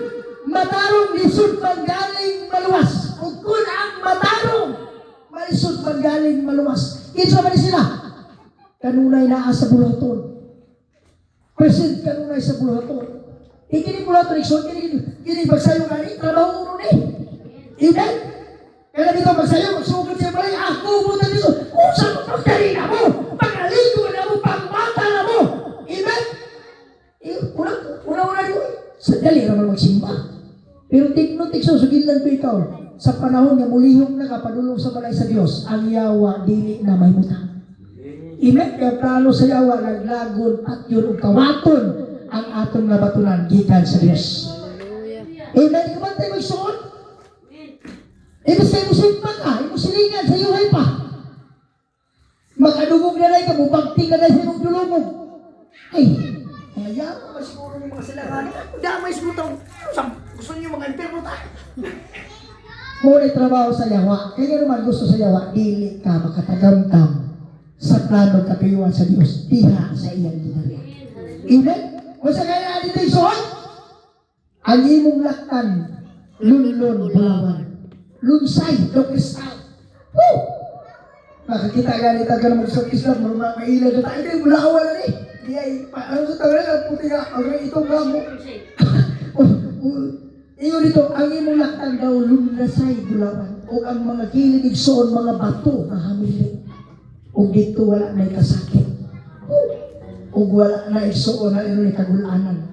matarong lisod man galing maluwas, o kung ang matarong malisod man galing maluwas, kinsa man sila? Kanunay naa sa bulaton. Present kanunay sa bulaton. Ikini bulaton igsoon kini bagsayo kani trabaho mo ni. Amen? Kaya dito magsayo, magsugod siya balay, ako mo na dito. Kung saan mo pagdali na mo, pagaligo na mo, pagmata na mo. Amen? Una-una nyo, sadali naman magsimba. Pero tikno-tik sa sugilan ko ikaw, sa panahon na mulihok na kapadulong sa balay sa Diyos, ang yawa, dili na may muta. Amen? Kaya plano sa yawa, naglagon at yun ang kawaton ang atong nabatunan, gikan sa Diyos. Amen? Kumantay magsuon? Ibig sa imusimpan ka, imusilingan sa iuhay pa. Makadugog na rin ka, mubagting na rin sa imong dulungog. Ay, mga yaman, masiguro niyo mga silangan. Damay siguro gusto niyo mga imperno tayo. Muna trabaho sa yawa. Kaya naman gusto sa yawa, dili ka makatagamtam sa plano katuyuan sa Diyos. Diha sa iyang ginagawa. Amen? Kung sa kaya dito isuon, ang imong laktan, lulun, bulawan. Lunsay, do kristal. Woo! Makakita ganit ka naman sa kristal, mailan na tayo. Hindi, mulawan na eh. Hindi ay, ano sa tawag na, puti nga, itong gamo. Iyon dito, ang imong laktan daw, lunsay, bulawan. O ang mga kilinig soon, mga bato na hamili. O dito wala na ikasakit. O wala na isuon na ito kagulanan.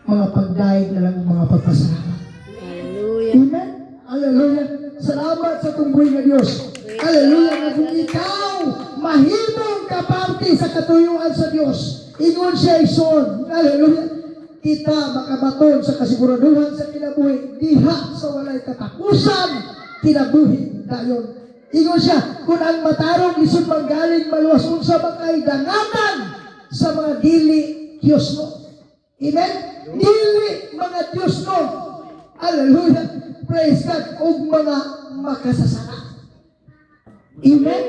Mga pagdaig na lang, mga pagpasalamat. Hallelujah. Amen? Hallelujah. Salamat sa tungboy nga Diyos. Hallelujah. Na kung ikaw mahimong kaparte sa katuyuan sa Diyos, ingon siya ison. Hallelujah. Kita makabaton sa kasiguraduhan sa kinabuhi, diha sa walay katapusan, kinabuhi dayon. Ingon siya, kung ang matarong lisod manggaling maluwas unsa makay dangatan sa mga dili Diyos no. Amen? Dili mga Diyos no. Hallelujah. Praise God. O mga makasasala. Amen?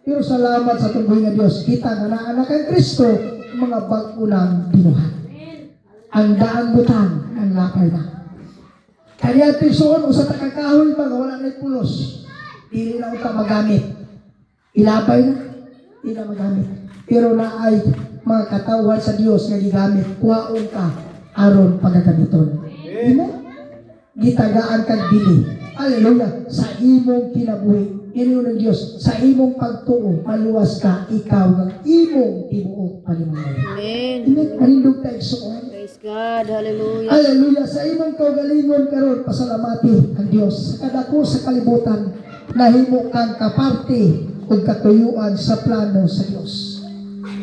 Pero salamat sa tunggoy nga Diyos. Kita nga na anak ang Kristo, mga bago ng binuhan. Ang daang butang, ang lapay na. Kaya tisoon, o sa takakahoy mga wala na pulos. Dili na uta magamit. Ilapay na, hindi na magamit. Pero na ay mga katawhan sa Diyos nga gigamit. Kuhaon ka, aron pagagamiton. Amen? Gitagaan kag dili. Hallelujah. Sa imong kinabuhi, inyo ng Diyos, sa imong pagtuo, maluwas ka, ikaw ng imong tibuok palimanay. Amen. Amen. Manindog tayo suon. Praise God. Hallelujah. Hallelujah. Sa imong kaugalingon karon, pasalamati ang Diyos. Sa kadako sa kalibutan, nahimo kang kaparte o katuyuan sa plano sa Diyos.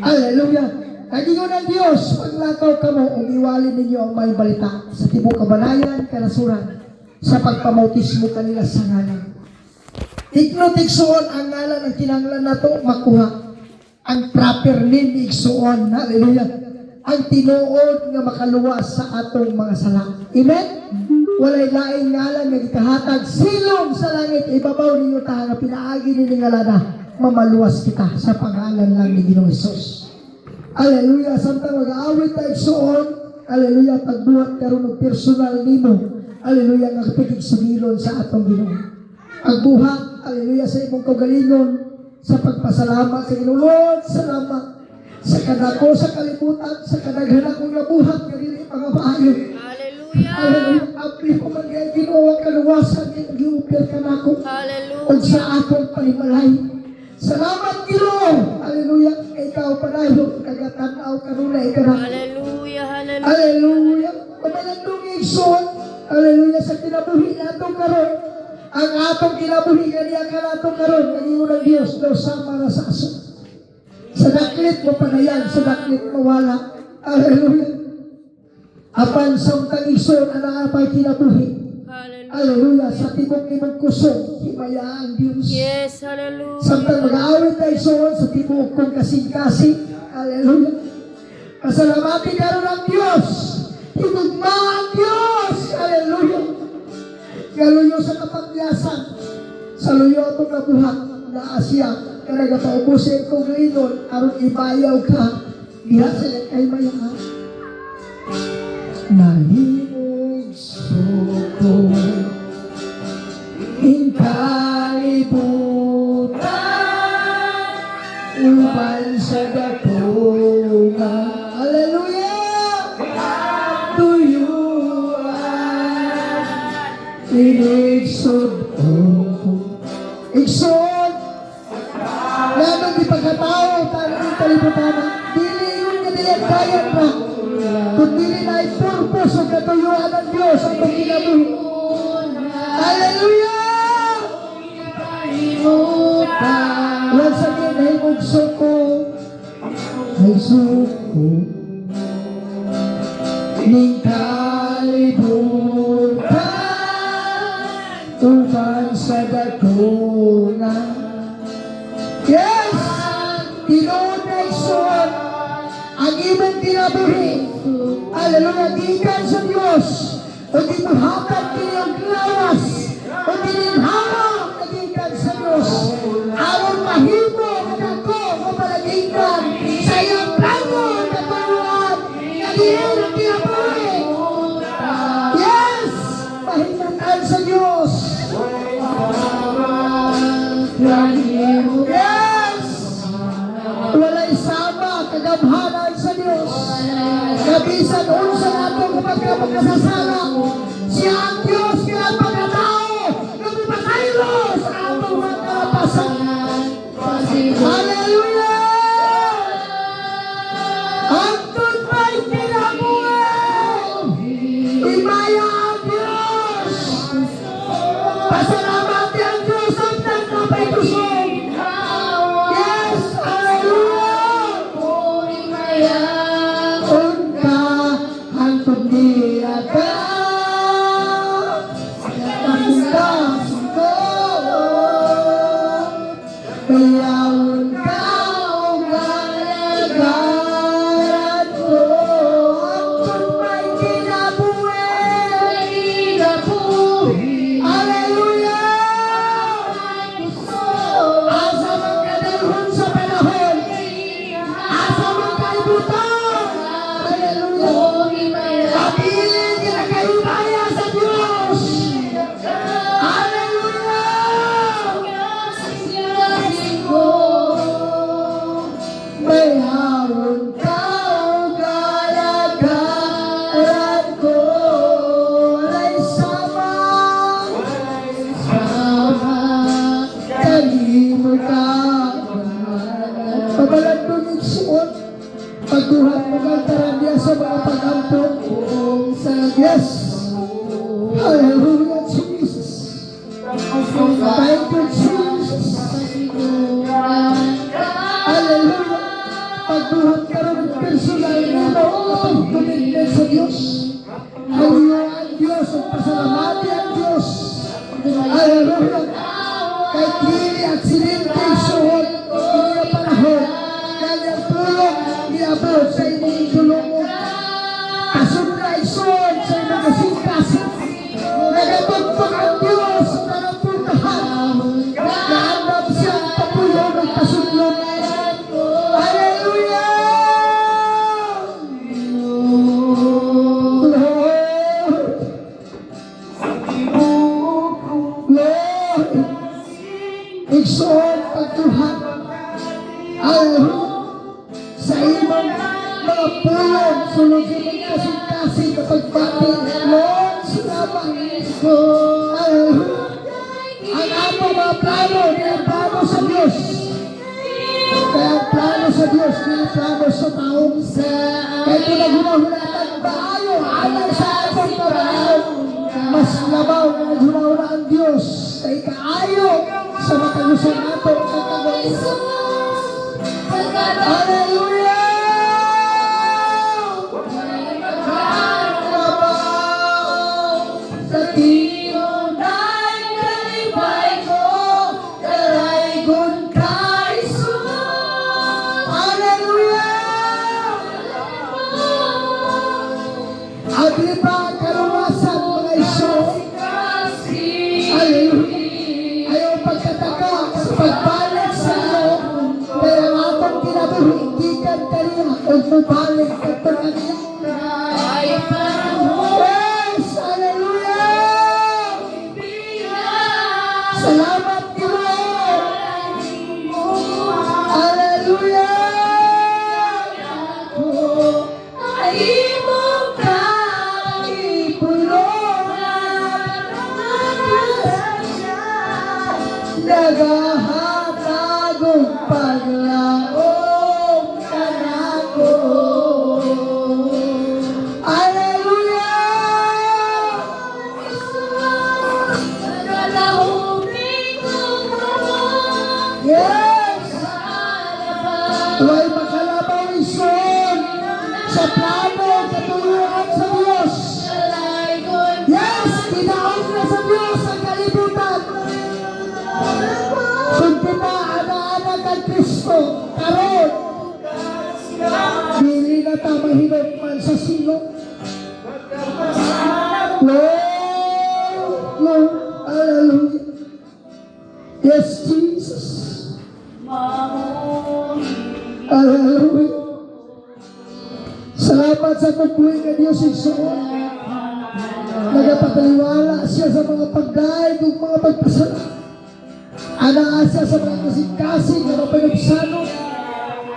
Hallelujah. Kagingon ng Diyos, paglakaw ka mo, umiwalin ninyo ang may balita sa tibok kabanayan, kanasuran, sa pagpamautismo kanila sa ngalan. Tikno-tiksoon ang ngalan ng kinanglan na to, makuha. ang proper name ni igsuon. Hallelujah. Ang tinuod nga makaluwas sa atong mga sala. Amen? Walay laing ngalan nga gikahatag silong sa langit ibabaw ninyo ta nga pinaagi ni ngalana mamaluwas kita sa pangalan lang ni Ginoong Hesus. Hallelujah. Samtang mag-aawit tayo igsuon, hallelujah, pagbuhat karon og personal nimo. Hallelujah, nga pagigsulilon sa atong Ginoo. Pagbuhat, hallelujah, sa imong kaugalingon sa pagpasalamat sa Ginoo. Lord, salamat sa kadako sa kalibutan, sa kadaghan akong nabuhat nga dili mga maayo. Hallelujah. Hallelujah. Apli ko man kay Ginoo ang kaluwasan nga giupil kanako. Hallelujah. Og sa akong panimalay. Salamat Ginoo. Hallelujah. Ikaw padayon kagatan-aw kanunay kanako. Hallelujah. Hallelujah. Hallelujah. Pamalandong igsoon. Hallelujah. Sa kinabuhi natong karon. Ang atong kinabuhi kaniya ka natong karon. Ang iyong Diyos daw sama na sa aso. Sa daklit mo panayan. Sa daklit mo wala. Hallelujah. Apan samtang igsoon ang apay kinabuhi. Hallelujah. Hallelujah. Sa tibok imong kusog. Himaya ang Diyos. Yes. Hallelujah. Samtang mag-aawit tayo igsoon sa tibok kong kasing-kasing. Hallelujah. Pasalamati karon ang Diyos. Higugma ang Diyos. Hallelujah. Galuyo sa kapagyasan. Sa luyo atong nabuhat na Asya. Kaya paubusin kong linon. Aron ibayaw ka. Diha sa kay mayaan. Nahimog suko. Inkalibutan. Uban sa dakunga. Hallelujah! Tuyuan. Inigsod ko. Igsod. Lamang di pagkatao. Tanong yung kalibutan. Dili yun nga nilagdayan na. Kung dili na i-purpose o katuyuan ng Diyos ang pagkinabuhi. Hallelujah! Once again, ay magsuko. Ay suko. Ning kalibutan. Tuman sa dakunga. Yes! Tinuod na igsoon. Ang imong kinabuhi. Hallelujah! Gikan sa Diyos. O ginuhatag kiyong lawas. O gininhawa nagikan sa Diyos. Aron mahimo ako mapalagikan sa iyong plano na paruan. Nagihil ang kinabuhi. Yes! Mahimatan sa Diyos. Yes! Walay sama kagamhanan sa Diyos. Kabisan unsa nato kapag magkasasala. Siya ang Diyos kaya pagkatao. Nagpapasaylo sa atong mga kalapasan. Hallelujah! Hangtod pa'y kinabuhi. Imaya ang Diyos. Pasalamati ang Diyos ang nagkapay kusog. Yes! Hallelujah! Unka hangtod niya ka. Napunta suko. Mayawon ka o galagaran ko. Hangtod pa'y kinabuhi. Hallelujah! Asa mang kadalhon sa panahon. Asa mang kalibutan. Hallelujah! Pabilin ka kayo kaya sa Diyos. Mayawon ka o galagaran ko. Walay sama. Kanimo ka. Pabalandong igsuon. Pagbuhat mo kang tarandiya sa mga pag-ampon. Yes. Hallelujah, Jesus. Thank you, Jesus. Hallelujah. Pagbuhat ka rin ng personal nito at commitment sa Diyos. Hallelujah ang Diyos. Ang pasalamati ang Diyos. Hallelujah. Kahit hindi aksidente, suhod, hindi na panahon. igsoon pagtuhan. Sa imong mga pulong, sulugin mo kasing-kasing kapag pati. Lord, salamat. Ang atong mga plano, di ang plano sa Diyos. Kaya ang plano sa Diyos, di ang plano sa tao. Kaya pinaguna-hunatan maayo, alang sa atong paraan. Mas labaw na naghuna-huna ang Diyos. Kaya kaayo sa makagusan nato ang kagawin. Hallelujah! Sa tiro na'y kalipay ko, daraygon kay Jesus. Hallelujah! Agripa ang karuwasan mga iso. Hallelujah! Ayaw pagkataka sa pagbalik sa iyo, pero ang atong kinabuhigikan kaniya o pabalik ka ito kaniya. Yes! Hallelujah! Salamat Lord! Hallelujah! Nagahatagong paglaong kanako. Yes! Huwag makalabaw ison sa plano katulungan sa Diyos. Yes! Tinaog na sa Diyos ang kalibutan. Kung kita ana-anak ang Kristo, karon, dili na ta mahirap man sa silong. Lord, hallelujah. Yes, Jesus. Hallelujah. Salamat sa pagkuhin ka Diyos Igsoon. Nagapataliwala siya sa mga pagdaig ug mga pagpasala. Anaa siya sa mga kasing-kasing na mapanagsanong.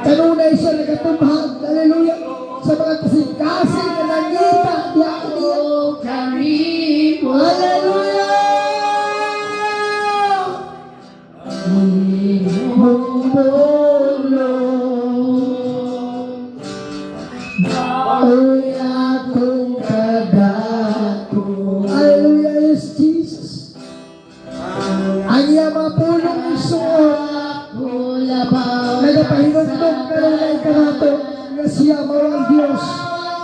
Kanunay siya nagatubhag. Hallelujah. Sa mga kasing-kasing na nangita niya niya. Hallelujah. Hallelujah, yes, Jesus. Ang iya mga pulong isuon, nagapahinundog ka rin ay kanato, nga siya mo ang Diyos.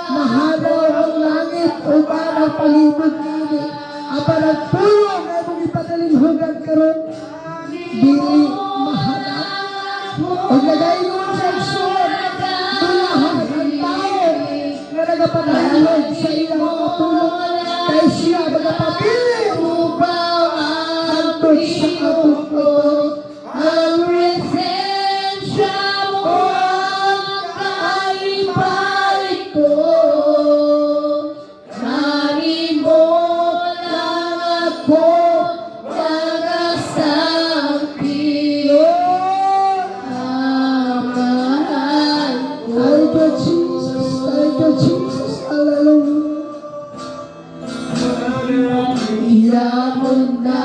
Mahalaw ang langit o ang palibog nini. Apa nagpulong ay mong ipatalinhugan ka rin. Dili mahalaw. O nagaynon sa isuon, tulahan ang tao nga nagapatalinhog sa iyang mga pulong. Kay siya magapapili hantod sa atong ito. Ang resensya mo ang kaibalik ko. Nari mo lang ako nagasangkin. Amahan ko. Thank you, Jesus. Thank you, Jesus. Hallelujah. Iyamon na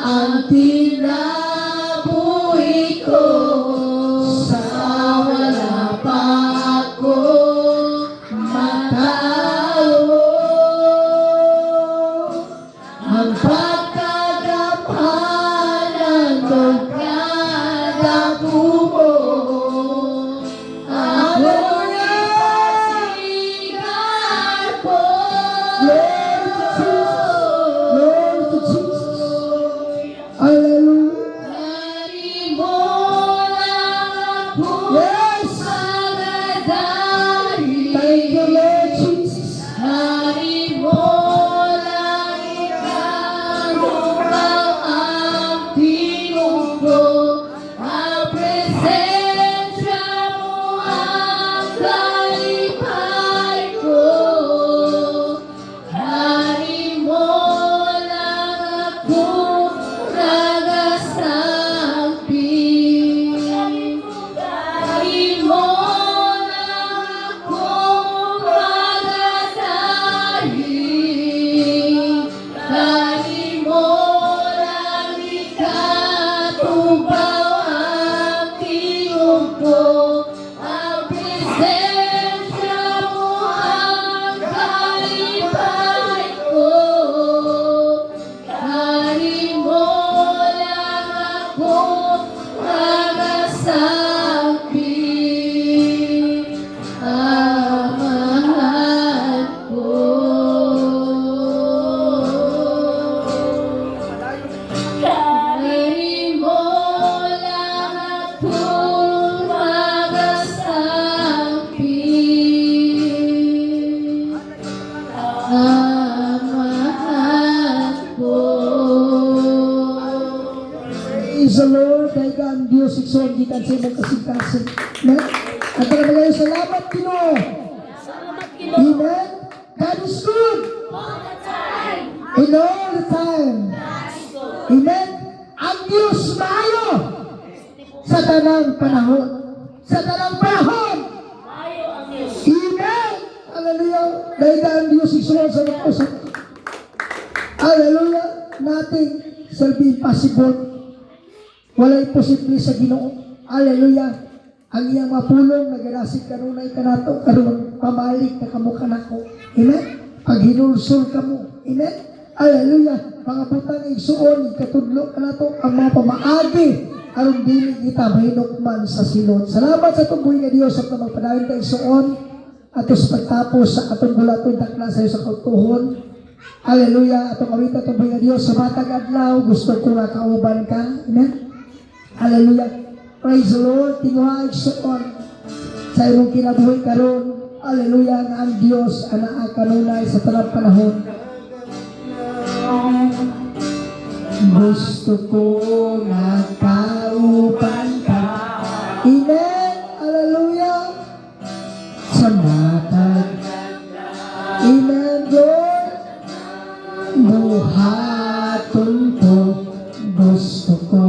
ang tinabuhi ko sa wala pa ako matao. Ang pagkagampanan ng kadapo mo. Hallelujah! Sigar po. Hallelujah. Praise the Lord. Dahil ka ang Diyos, iksoon gikan sa imong kasingkasan. Amen. At talaga salamat, Ginoo. Salamat, Ginoo. Amen. God is good. In all the time. Amen. Ang Diyos maayo sa tanang panahon. Sa tanang panahon. Amen. Hallelujah. Dahil ka ang Diyos, iksoon sa mga usap. Hallelujah. Nothing shall be impossible. Walay posible sa Ginoo. Hallelujah. Ang iyang mapulong, naganasig kanunay ka nato, karon pamalik na kamo ka nako. Amen? Pag hinulsol ka mo. Amen? Hallelujah. Mga butang igsuon, ikatudlo ka nato, ang mga pamaagi, aron dili kita mahinukman sa silot. Salamat sa tuboy nga Dios at na magpadayon ka igsuon, ato sa pagtapos sa atong bulaton takla sa iyo sa kautuhon. Hallelujah. Atong awita tuboy nga Dios sa matag adlaw, gusto ko nga kauban ka. Amen? Hallelujah. Praise the Lord. Tinguha igsuon sa imong kinabuhi karon. Hallelujah. Nga ang Dios anaa kanunay sa tanang panahon. Gusto ko nga kauban ka. Amen. Hallelujah. Sa matag. Amen, Lord. Buhaton ko. Gusto ko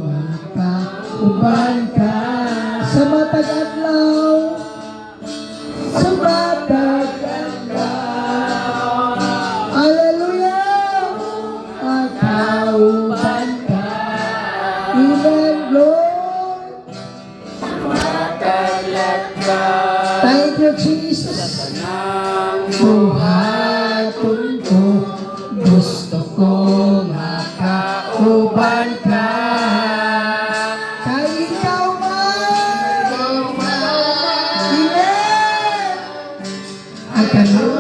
nga kauban ka. Sa matag adlaw. Sa matag adlaw. Hallelujah. Kauban ka. Amen, Lord. Thank you, Jesus. Buhaton ko. Gusto ko nga kauban ka. Kay ikaw man. Amen. Ang kanunay